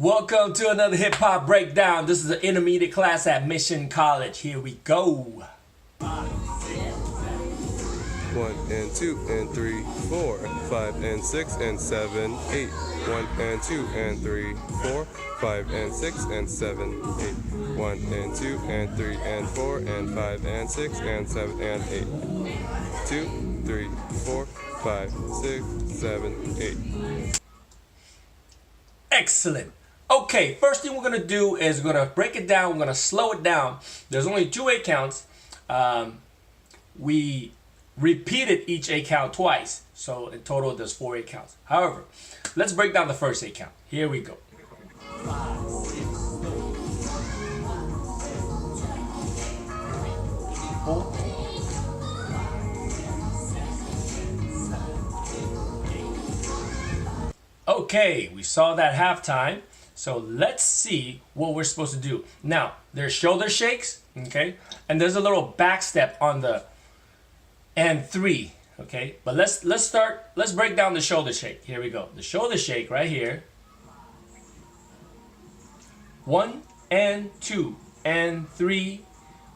Welcome to another hip hop breakdown. This is an intermediate class at Mission College. Here we go. 1 and 2 and 3, 4, 5 and 6 and 7, 8. 1 and 2 and 3, 4, 5 and 6 and 7, 8. 1 and 2 and 3 and 4 and 5 and 6 and 7 and 8. 2, 3, 4, 5, 6, 7, 8. Excellent. Okay, first thing we're going to do is we're going to break it down. We're going to slow it down. There's only 2 8 counts. We repeated each 8 count twice. So in total, there's 4 8 counts. However, let's break down the first 8 count. Here we go. 5, 6, 4. Okay, we saw that halftime. So let's see what we're supposed to do. Now, there's shoulder shakes, okay? And there's a little back step on the and 3, okay? But let's break down the shoulder shake. Here we go. The shoulder shake right here. 1 and 2 and 3,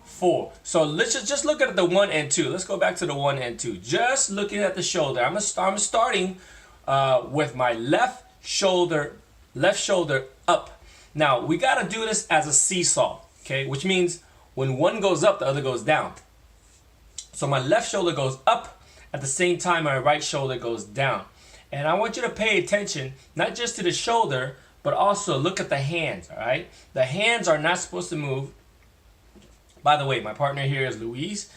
4. So let's just look at the 1 and 2. Let's go back to the 1 and 2. Just looking at the shoulder. I'm starting with my left shoulder up. Now we got to do this as a seesaw, okay? Which means when one goes up, the other goes down. So my left shoulder goes up at the same time my right shoulder goes down. And I want you to pay attention not just to the shoulder, but also look at the hands, all right? The hands are not supposed to move. By the way, my partner here is Louise.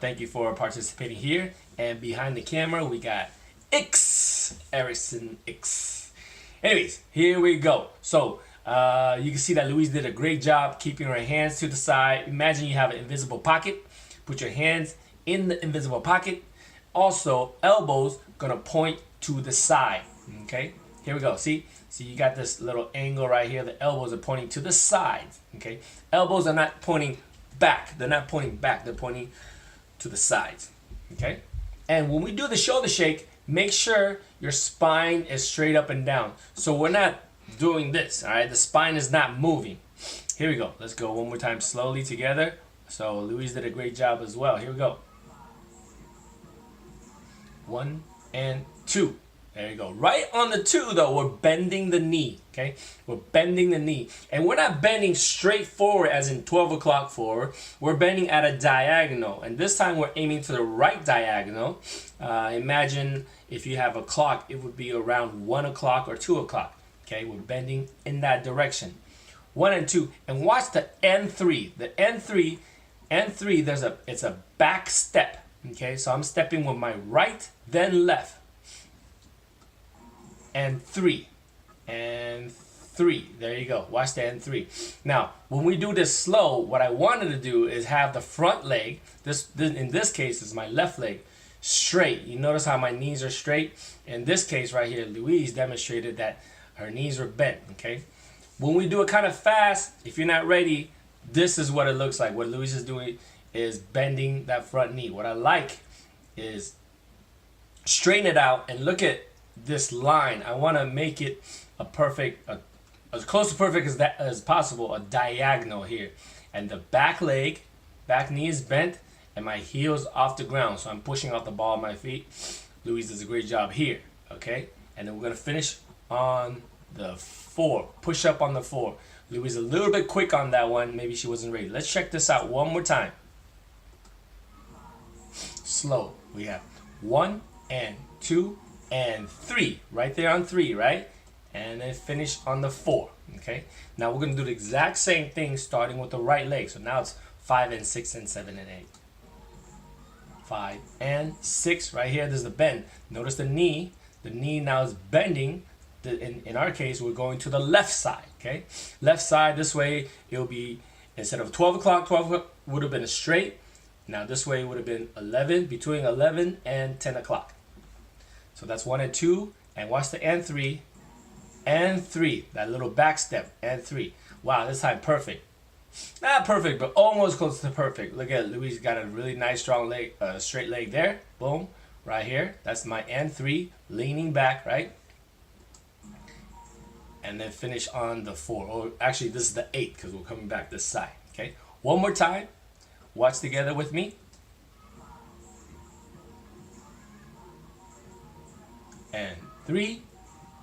Thank you for participating here. And behind the camera, we got Erickson X. Anyways, here we go. So you can see that Louise did a great job keeping her hands to the side. Imagine you have an invisible pocket. Put your hands in the invisible pocket. Also, elbows gonna point to the side. Okay, here we go. See you got this little angle right here. The elbows are pointing to the sides. Okay, elbows are not pointing back. They're not pointing back. They're pointing to the sides. Okay, and when we do the shoulder shake, make sure your spine is straight up and down. So we're not doing this, all right? The spine is not moving. Here we go. Let's go one more time slowly together. So Louise did a great job as well. Here we go. 1 and 2. There you go. Right on the 2, though, we're bending the knee, okay? We're bending the knee. And we're not bending straight forward as in 12 o'clock forward. We're bending at a diagonal. And this time we're aiming to the right diagonal. Imagine if you have a clock, it would be around 1 o'clock or 2 o'clock. Okay, we're bending in that direction. 1 and 2. And watch the N3. The N3, it's a back step. Okay, so I'm stepping with my right, then left. And 3 and 3. There you go. Watch the N3. Now, when we do this slow, what I wanted to do is have the front leg, this in this case is my left leg, straight. You notice how my knees are straight? In this case right here, Louise demonstrated that her knees were bent, okay? When we do it kind of fast, if you're not ready, this is what it looks like. What Louise is doing is bending that front knee. What I like is straighten it out and look at this line. I want to make it a perfect, as close to perfect as possible, a diagonal here. And the back leg, back knee is bent, and my heel's off the ground. So I'm pushing off the ball of my feet. Louise does a great job here, okay? And then we're going to finish on the 4. Push up on the 4. Louise a little bit quick on that one. Maybe she wasn't ready. Let's check this out one more time. Slow. We have 1 and 2 and 3. Right there on 3, right? And then finish on the 4, okay? Now we're going to do the exact same thing starting with the right leg. So now it's 5 and 6 and 7 and 8. 5 and 6 right here. There's the bend. Notice the knee. The knee now is bending. In our case, we're going to the left side, okay? Left side, this way, it'll be, instead of 12 o'clock would have been a straight. Now this way would have been 11, between 11 and 10 o'clock. So that's 1 and 2, and watch the N3, and 3, that little back step, and 3. Wow, this time perfect. Not perfect, but almost close to perfect. Look at Louise, got a really nice strong leg, straight leg there. Boom, right here. That's my N3, leaning back, right? and then finish on the 4. Or actually, this is the 8 because we're coming back this side. Okay, one more time. Watch together with me. And 3,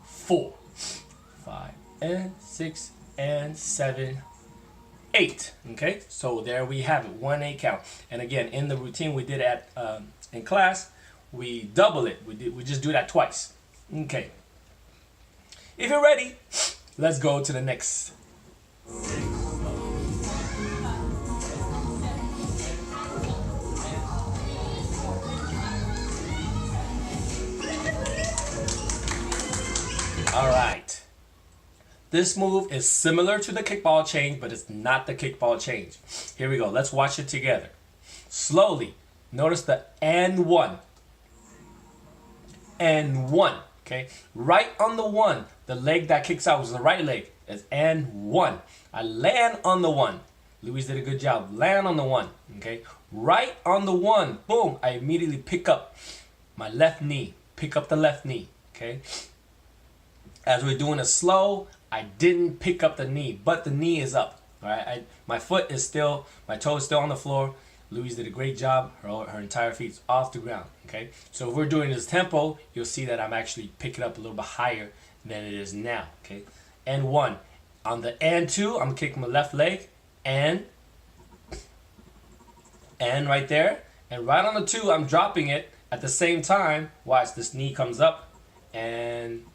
4, 5, and 6, and 7, 8. Okay, so there we have it, 1-8 count. And again, in the routine we did at in class, we double it. We just do that twice. Okay. If you're ready, let's go to the next. All right. This move is similar to the kickball change, but it's not the kickball change. Here we go. Let's watch it together. Slowly. Notice the and 1. And 1. Okay. Right on the 1. The leg that kicks out was the right leg. It's and 1. I land on the 1. Louise did a good job. Land on the 1. Okay. Right on the 1. Boom. I immediately pick up my left knee. Pick up the left knee. Okay. As we're doing it slow, I didn't pick up the knee, but the knee is up. All right, my foot is still, my toe is still on the floor. Louise did a great job. Her entire feet's off the ground. Okay, so if we're doing this tempo, you'll see that I'm actually picking up a little bit higher than it is now. Okay, and 1 on the and 2, I'm kicking my left leg and right there, and right on the 2, I'm dropping it at the same time. Watch, this knee comes up and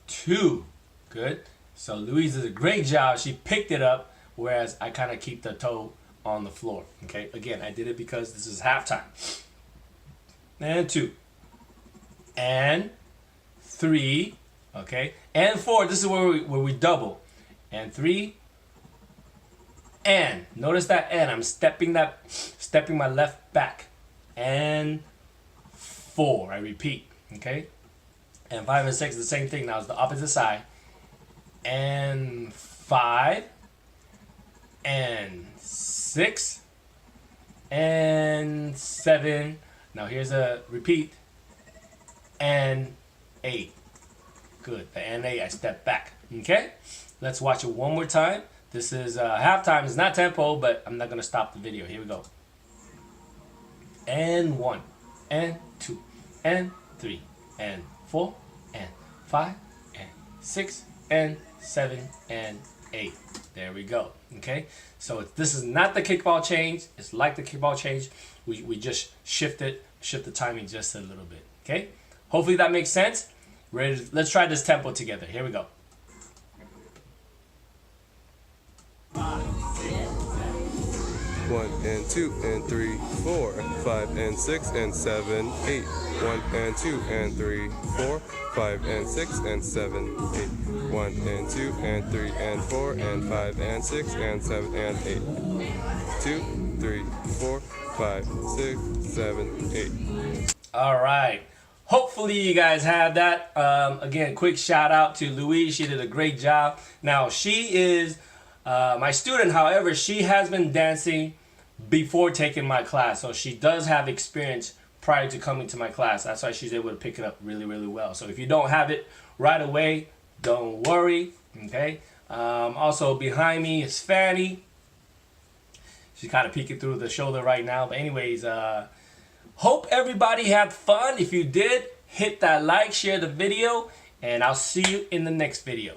2. Good. So Louise did a great job. She picked it up, whereas I kind of keep the toe on the floor. Okay. Again, I did it because this is halftime. And 2. And 3. Okay. And 4. This is where we double. And 3. And notice that and I'm stepping my left back. And 4. I repeat. Okay. And 5 and 6 is the same thing. Now it's the opposite side. And 5. And 6. And 7. Now here's a repeat. And 8. Good. The and 8, I step back. Okay? Let's watch it one more time. This is halftime. It's not tempo, but I'm not going to stop the video. Here we go. And 1. And 2. And 3. And 4 and 5 and 6 and 7 and 8. There we go. Okay, so this is not the kickball change. It's like the kickball change. We just shift the timing just a little bit. Okay, hopefully that makes sense. Let's try this tempo together. Here we go. 1 and 2 and 3, 4, 5 and 6 and 7, 8. 1 and 2 and 3, 4, 5 and 6 and 7, 8. 1 and 2 and 3 and 4 and 5 and 6 and 7 and 8. 2, 3, 4, 5, 6, 7, 8. All right. Hopefully you guys have that. Again, quick shout out to Louise. She did a great job. Now she is my student. However, she has been dancing before taking my class, so she does have experience prior to coming to my class. That's why she's able to pick it up really, really well. So if you don't have it right away, don't worry. Okay. Also behind me is Fanny. She's kind of peeking through the shoulder right now. But anyways, hope everybody had fun. If you did, hit that like, share the video, and I'll see you in the next video.